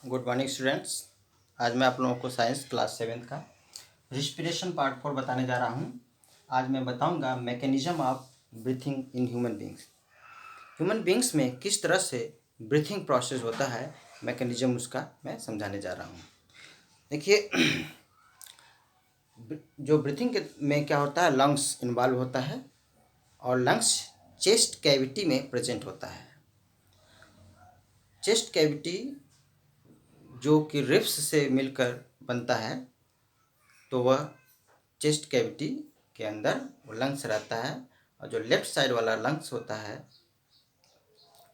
Good morning students. आज मैं आप लोगों को साइंस क्लास 7th का रिस्पिरेशन पार्ट 4 बताने जा रहा हूँ। आज मैं बताऊँगा mechanism of breathing in human beings. Human beings में किस तरह से ब्रीथिंग प्रोसेस होता है, मैकेनिज्म उसका मैं समझाने जा रहा हूँ। देखिए, जो ब्रीथिंग में क्या होता है, लंग्स इन्वॉल्व होता है और लंग्स चेस्ट कैविटी में प्रेजेंट होता है। चेस्ट कैविटी जो कि रिब्स से मिलकर बनता है, तो वह चेस्ट कैविटी के अंदर वो लंग्स रहता है। और जो लेफ़्ट साइड वाला लंग्स होता है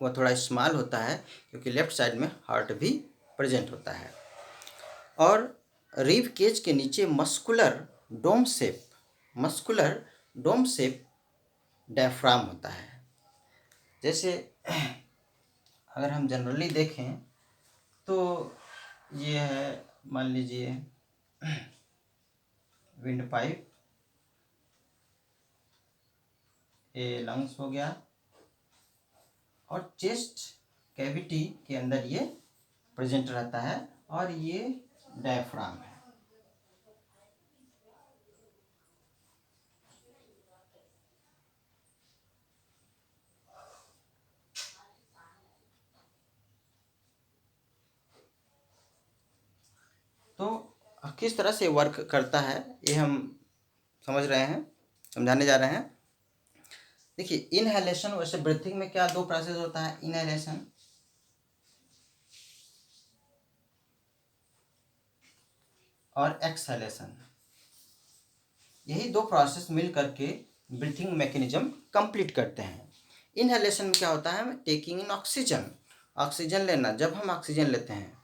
वह थोड़ा स्मॉल होता है, क्योंकि लेफ़्ट साइड में हार्ट भी प्रेजेंट होता है। और रिब केज के नीचे मस्कुलर डोम शेप डायफ्राम होता है। जैसे अगर हम जनरली देखें तो ये है, मान लीजिए विंड पाइप, ये लंग्स हो गया और चेस्ट कैविटी के अंदर ये प्रेजेंट रहता है और ये डायफ्राम है। तो किस तरह से वर्क करता है ये हम समझ रहे हैं, समझाने जा रहे हैं। देखिए, इनहेलेशन, वैसे ब्रीथिंग में क्या दो प्रोसेस होता है, इनहेलेशन और एक्सहेलेशन। यही दो प्रोसेस मिल करके ब्रीथिंग मैकेनिज्म कंप्लीट करते हैं। इनहेलेशन में क्या होता है, टेकिंग इन ऑक्सीजन लेना। जब हम ऑक्सीजन लेते हैं,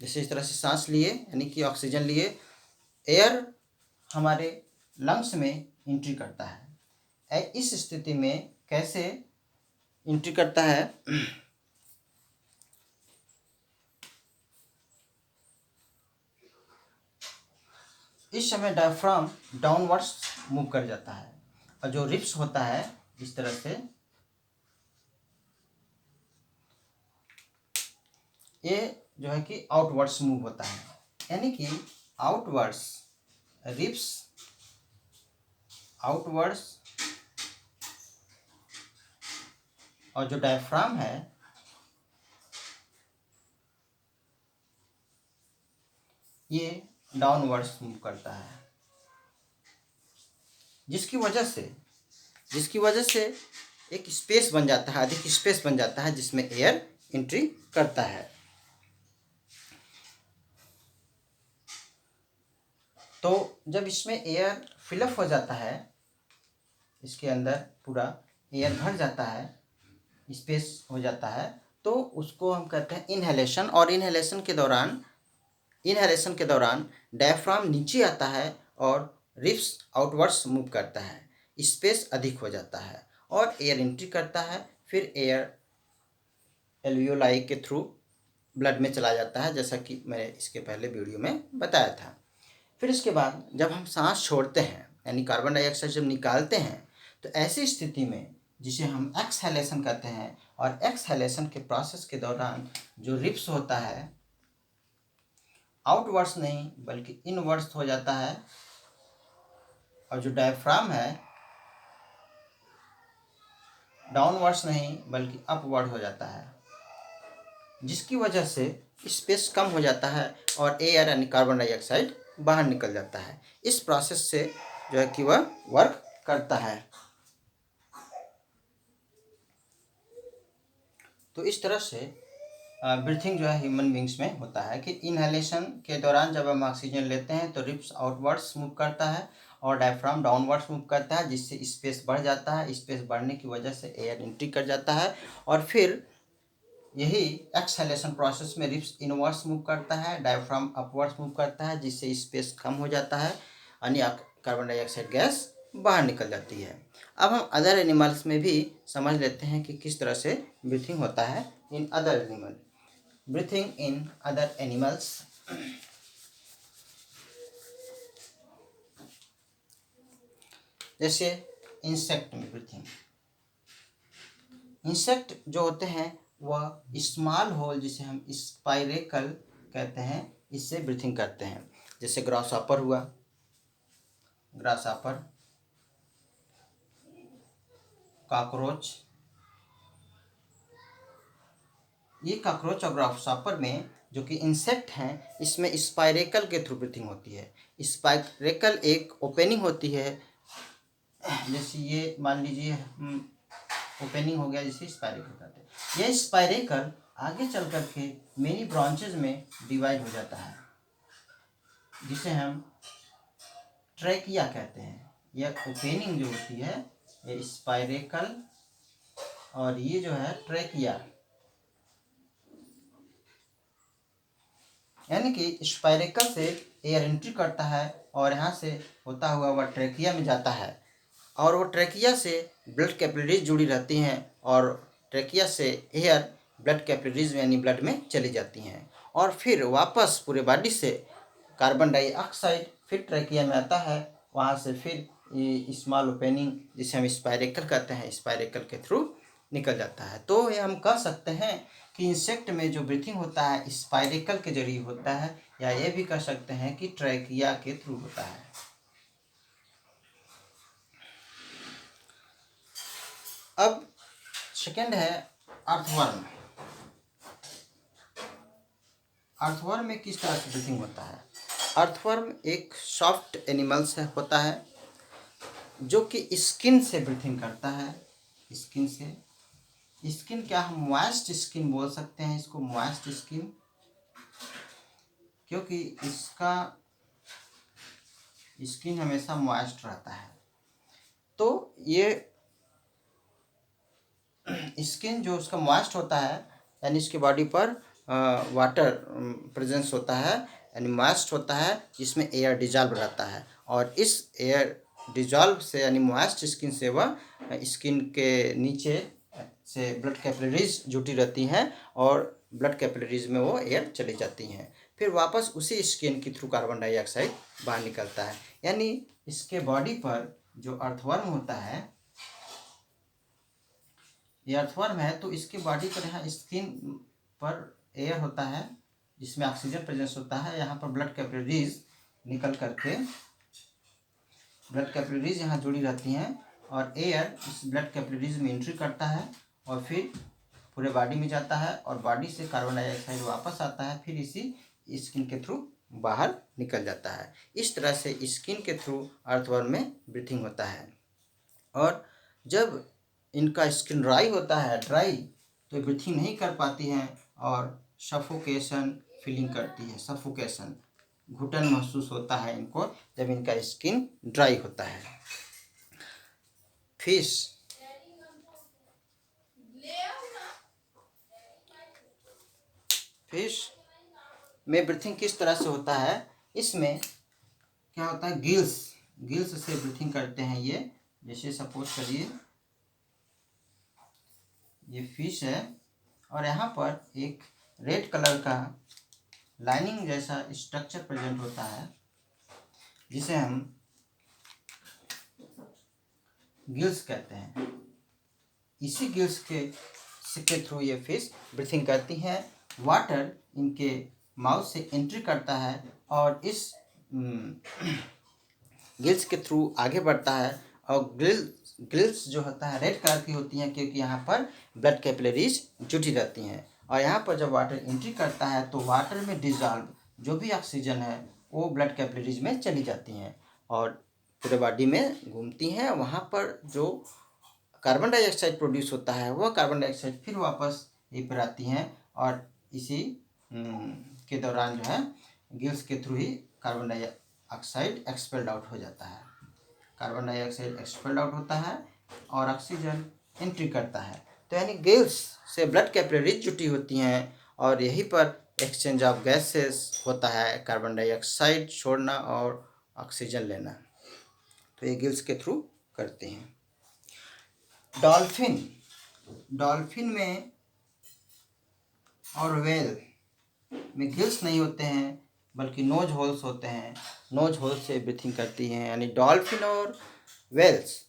जैसे इस तरह से सांस लिए, यानी कि ऑक्सीजन लिए, एयर हमारे लंग्स में एंट्री करता है। इस स्थिति में कैसे एंट्री करता है, इस समय डायफ्राम डाउनवर्ड्स मूव कर जाता है और जो रिब्स होता है इस तरह से, ये जो है कि आउटवर्ड्स मूव होता है, यानी कि आउटवर्ड्स, रिब्स आउटवर्ड्स, और जो डायफ्राम है ये डाउनवर्ड्स मूव करता है, जिसकी वजह से एक स्पेस बन जाता है, अधिक स्पेस बन जाता है, जिसमें एयर एंट्री करता है। तो जब इसमें एयर फिलअप हो जाता है, इसके अंदर पूरा एयर भर जाता है, स्पेस हो जाता है, तो उसको हम कहते हैं इनहेलेशन। और इनहेलेशन के दौरान डायफ्राम नीचे आता है और रिब्स आउटवर्ड्स मूव करता है, स्पेस अधिक हो जाता है और एयर एंट्री करता है। फिर एयर एल्वियोलाई के थ्रू ब्लड में चला जाता है, जैसा कि मैंने इसके पहले वीडियो में बताया था। फिर इसके बाद जब हम सांस छोड़ते हैं, यानी कार्बन डाइऑक्साइड जब निकालते हैं, तो ऐसी स्थिति में जिसे हम एक्सहेलेशन कहते हैं, और एक्सहेलेशन के प्रोसेस के दौरान जो रिब्स होता है आउटवर्ड्स नहीं बल्कि इनवर्ड्स हो जाता है, और जो डायफ्राम है डाउनवर्ड्स नहीं बल्कि अपवर्ड हो जाता है, जिसकी वजह से स्पेस कम हो जाता है और एयर यानी कार्बन डाइऑक्साइड बाहर निकल जाता है। इस प्रोसेस से जो है कि वह वर्क करता है। तो इस तरह से ब्रीथिंग जो है ह्यूमन बींग्स में होता है कि इनहेलेशन के दौरान जब हम ऑक्सीजन लेते हैं तो रिब्स आउटवर्ड्स मूव करता है और डायफ्राम डाउनवर्ड्स मूव करता है, जिससे स्पेस बढ़ जाता है। स्पेस बढ़ने की वजह से एयर एंट्री कर जाता है और फिर यही एक्सहेलेशन प्रोसेस में रिब्स इनवर्ड्स मूव करता है, डायफ्राम अपवर्ड्स मूव करता है, जिससे स्पेस कम हो जाता है, यानी कार्बन डाइऑक्साइड गैस बाहर निकल जाती है। अब हम अदर एनिमल्स में भी समझ लेते हैं कि किस तरह से ब्रीथिंग होता है in other animal. Breathing in other animals, जैसे इंसेक्ट में ब्रीथिंग। इंसेक्ट जो होते हैं वह स्मॉल होल जिसे हम स्पाइरेकल कहते हैं, इससे ब्रीथिंग करते हैं। जैसे ग्रासहॉपर हुआ, ग्रासहॉपर, कॉकरोच। ये कॉकरोच और ग्रासहॉपर में जो कि इंसेक्ट हैं, इसमें स्पाइरेकल के थ्रू ब्रीथिंग होती है। स्पाइरेकल एक ओपनिंग होती है, जैसे ये मान लीजिए ओपनिंग हो गया, जिसे स्पाइरेकल कहते हैं। यह स्पाइरेकल आगे चल करके मेनी ब्रांचेज में डिवाइड हो जाता है, जिसे हम ट्रैकिया कहते हैं। यह ओपनिंग जो होती है, ये स्पाइरेकल और ये जो है ट्रैकिया, यानी कि स्पाइरेकल से एयर एंट्री करता है और यहाँ से होता हुआ वह ट्रैकिया में जाता है, और वो ट्रैकिया से ब्लड कैपिलरीज जुड़ी रहती हैं, और ट्रैकिया से एयर ब्लड कैपिलरीज यानी ब्लड में चली जाती हैं, और फिर वापस पूरे बॉडी से कार्बन डाइऑक्साइड फिर ट्रैकिया में आता है। वहाँ से फिर ये स्मॉल ओपनिंग जिसे हम स्पाइरेकल कहते हैं, स्पाइरेकल के थ्रू निकल जाता है। तो ये हम कह सकते हैं कि इंसेक्ट में जो ब्रीथिंग होता है स्पाइरेकल के जरिए होता है, या ये भी कह सकते हैं कि ट्रैकिया के थ्रू होता है। अब सेकेंड है अर्थवर्म। अर्थवर्म में किस तरह से ब्रीथिंग होता है? अर्थवर्म एक सॉफ्ट एनिमल्स होता है जो कि स्किन से ब्रीथिंग करता है। स्किन से, स्किन क्या हम मॉइस्ट स्किन बोल सकते हैं इसको, मॉइस्ट स्किन, क्योंकि इसका स्किन हमेशा मॉइस्ट रहता है। तो ये स्किन जो उसका मॉइस्ट होता है, यानी इसकी बॉडी पर वाटर प्रेजेंस होता है, यानी मॉइस्ट होता है, जिसमें एयर डिजॉल्व रहता है, और इस एयर डिजॉल्व से यानी मॉइस्ट स्किन से वह स्किन के नीचे से ब्लड कैपिलरीज जुटी रहती हैं, और ब्लड कैपिलरीज में वो एयर चली जाती हैं, फिर वापस उसी स्किन के थ्रू कार्बन डाइऑक्साइड बाहर निकलता है। यानी इसके बॉडी पर जो अर्थवर्म होता है, ये अर्थवर्म है, तो इसके बॉडी पर यहाँ स्किन पर एयर होता है जिसमें ऑक्सीजन प्रेजेंस होता है। यहाँ पर ब्लड कैपिलरीज निकल करके, ब्लड कैपिलरीज यहाँ जुड़ी रहती हैं, और एयर इस ब्लड कैपिलरीज में एंट्री करता है और फिर पूरे बॉडी में जाता है, और बॉडी से कार्बन डाइऑक्साइड वापस आता है, फिर इसी स्किन के थ्रू बाहर निकल जाता है। इस तरह से स्किन के थ्रू अर्थवर्म में ब्रीथिंग होता है। और जब इनका स्किन ड्राई होता है, ड्राई, तो ब्रीथिंग नहीं कर पाती हैं और सफोकेशन फीलिंग करती है, सफोकेशन, घुटन महसूस होता है इनको जब इनका स्किन ड्राई होता है। फिश, फिश में ब्रीथिंग किस तरह से होता है? इसमें क्या होता है, गिल्स, गिल्स से ब्रीथिंग करते हैं ये। जैसे सपोज करिए ये फिश है, और यहाँ पर एक रेड कलर का लाइनिंग जैसा स्ट्रक्चर प्रेजेंट होता है, जिसे हम गिल्स कहते हैं। इसी गिल्स के थ्रू ये फिश ब्रीथिंग करती हैं। वाटर इनके माउथ से एंट्री करता है और इस गिल्स के थ्रू आगे बढ़ता है, और गिल्स जो होता है रेड कलर की होती हैं, क्योंकि यहाँ पर ब्लड कैपिलरीज जुटी रहती हैं, और यहाँ पर जब वाटर एंट्री करता है तो वाटर में डिजॉल्व जो भी ऑक्सीजन है वो ब्लड कैपिलरीज में चली जाती हैं और पूरे बॉडी में घूमती हैं। वहाँ पर जो कार्बन डाइऑक्साइड प्रोड्यूस होता है, वह कार्बन डाइऑक्साइड फिर वापस यहीं पर आती हैं, और इसी के दौरान जो है गिल्स के थ्रू ही कार्बन डाइऑक्साइड एक्सपेल्ड आउट हो जाता है। कार्बन डाइऑक्साइड एक्सपेल्ड आउट होता है और ऑक्सीजन एंट्री करता है। तो यानी गिल्स से ब्लड कैपिलरीज जुटी होती हैं, और यहीं पर एक्सचेंज ऑफ गैसेस होता है, कार्बन डाइऑक्साइड छोड़ना और ऑक्सीजन लेना, तो ये गिल्स के थ्रू करते हैं। डॉल्फिन, डॉल्फिन में और व्हेल में गिल्स नहीं होते हैं, बल्कि नोज होल्स होते हैं। नोज होल से ब्रीथिंग करती हैं, यानी डॉल्फिन और व्हेल्स,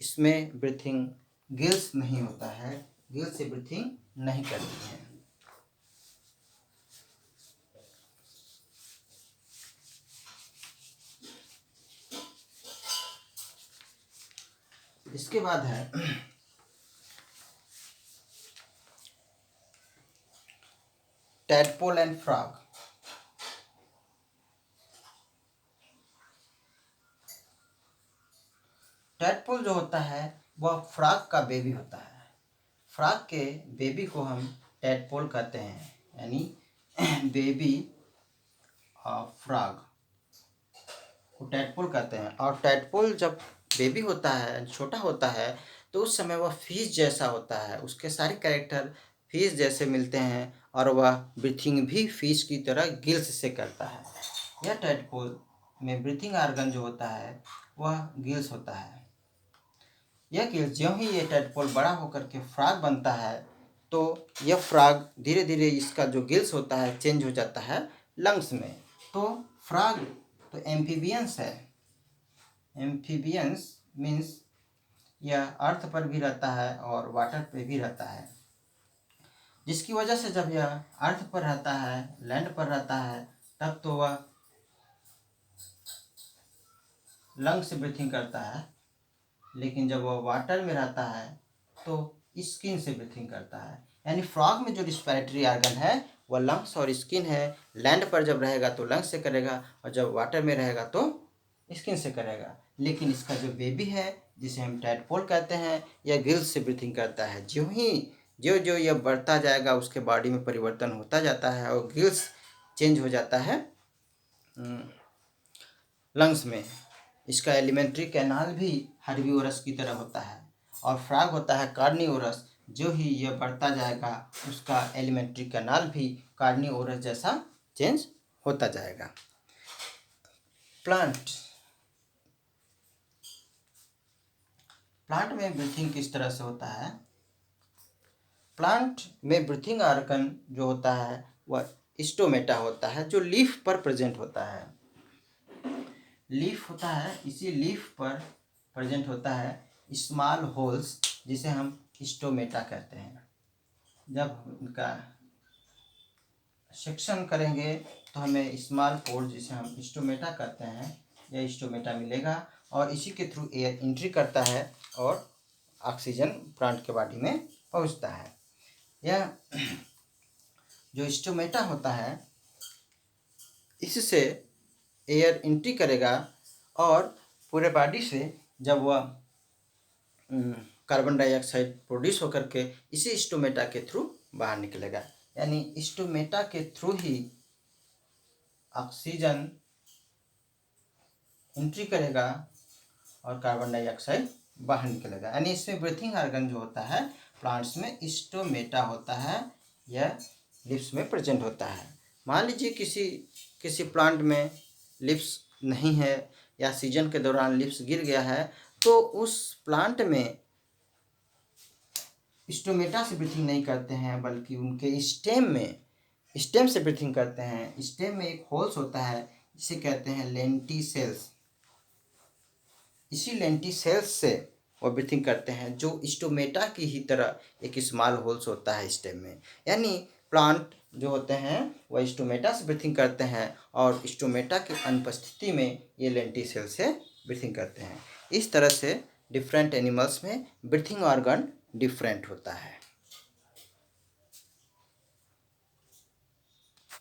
इसमें ब्रीथिंग गिल्स नहीं होता है, गिल्स से ब्रीथिंग नहीं करती हैं। इसके बाद है टैडपोल एंड फ्रॉग। टैडपोल जो होता है वह फ्रॉग का बेबी होता है। फ्रॉग के बेबी को हम टैडपोल कहते हैं, यानी बेबी फ्रॉग को टैडपोल कहते हैं। और टैडपोल जब बेबी होता है, छोटा होता है, तो उस समय वह फिश जैसा होता है, उसके सारे कैरेक्टर फिश जैसे मिलते हैं और वह ब्रीथिंग भी फिश की तरह गिल्स से करता है। यह टैडपोल में ब्रीथिंग ऑर्गन जो होता है वह गिल्स होता है। यह गिल्स ज्यों ही ये टैडपोल बड़ा होकर के फ्रॉग बनता है तो यह फ्रॉग धीरे धीरे इसका जो गिल्स होता है चेंज हो जाता है लंग्स में। तो फ्रॉग तो एम्फीबियंस है। एम्फीबियंस मीन्स यह अर्थ पर भी रहता है और वाटर पे भी रहता है, जिसकी वजह से जब यह अर्थ पर रहता है, लैंड पर रहता है, तब तो वह लंग से ब्रीथिंग करता है, लेकिन जब वह वाटर में रहता है तो स्किन से ब्रीथिंग करता है। यानी फ्रॉग में जो रिस्पिरेटरी ऑर्गन है वह लंग्स और स्किन है। लैंड पर जब रहेगा तो लंग्स से करेगा और जब वाटर में रहेगा तो स्किन से करेगा। लेकिन इसका जो बेबी है जिसे हम टैडपोल कहते हैं, यह गिल्स से ब्रीथिंग करता है। जो जो यह बढ़ता जाएगा उसके बॉडी में परिवर्तन होता जाता है और गिल्स चेंज हो जाता है लंग्स में। इसका एलिमेंट्री कैनाल भी हर्बीवोरस की तरह होता है और फ्रॉग होता है कार्निवोरस। जो ही यह बढ़ता जाएगा उसका एलिमेंट्री कैनाल भी कार्निवोरस जैसा चेंज होता जाएगा। प्लांट में ब्रीथिंग किस तरह से होता है? प्लांट में ब्रीथिंग ऑर्गन जो होता है वह स्टोमेटा होता है, जो लीफ पर प्रेजेंट होता है। लीफ होता है, इसी लीफ पर प्रेजेंट होता है स्मॉल होल्स, जिसे हम स्टोमेटा कहते हैं। जब उनका सेक्शन करेंगे तो हमें स्मॉल पोर, जिसे हम स्टोमेटा कहते हैं, यह स्टोमेटा मिलेगा और इसी के थ्रू एयर एंट्री करता है और ऑक्सीजन प्लांट के बॉडी में पहुंचता है। यह जो स्टोमेटा होता है इससे एयर एंट्री करेगा और पूरे बॉडी से जब वह कार्बन डाइऑक्साइड प्रोड्यूस होकर के इसी स्टोमेटा के थ्रू बाहर निकलेगा। यानी स्टोमेटा के थ्रू ही ऑक्सीजन एंट्री करेगा और कार्बन डाइऑक्साइड बाहर निकलेगा। यानी इसमें ब्रीथिंग ऑर्गन जो होता है प्लांट्स में स्टोमेटा होता है, यह लिप्स में प्रेजेंट होता है। मान लीजिए किसी प्लांट में लिप्स नहीं है या सीजन के दौरान लिप्स गिर गया है, तो उस प्लांट में स्टोमेटा से ब्रीथिंग नहीं करते हैं, बल्कि उनके स्टेम से ब्रीथिंग करते हैं। स्टेम में एक होल्स होता है जिसे कहते हैं लेंटिसेल्स। इसी लेंटिसेल्स से वो ब्रीथिंग करते हैं, जो स्टोमेटा की ही तरह एक स्मॉल होल्स होता है स्टेम में। यानी प्लांट जो होते हैं वह स्टोमेटा से ब्रीथिंग करते हैं और स्टोमेटा की अनुपस्थिति में ये लेंटिसेल से ब्रीथिंग करते हैं। इस तरह से डिफरेंट एनिमल्स में ब्रीथिंग ऑर्गन डिफरेंट होता है।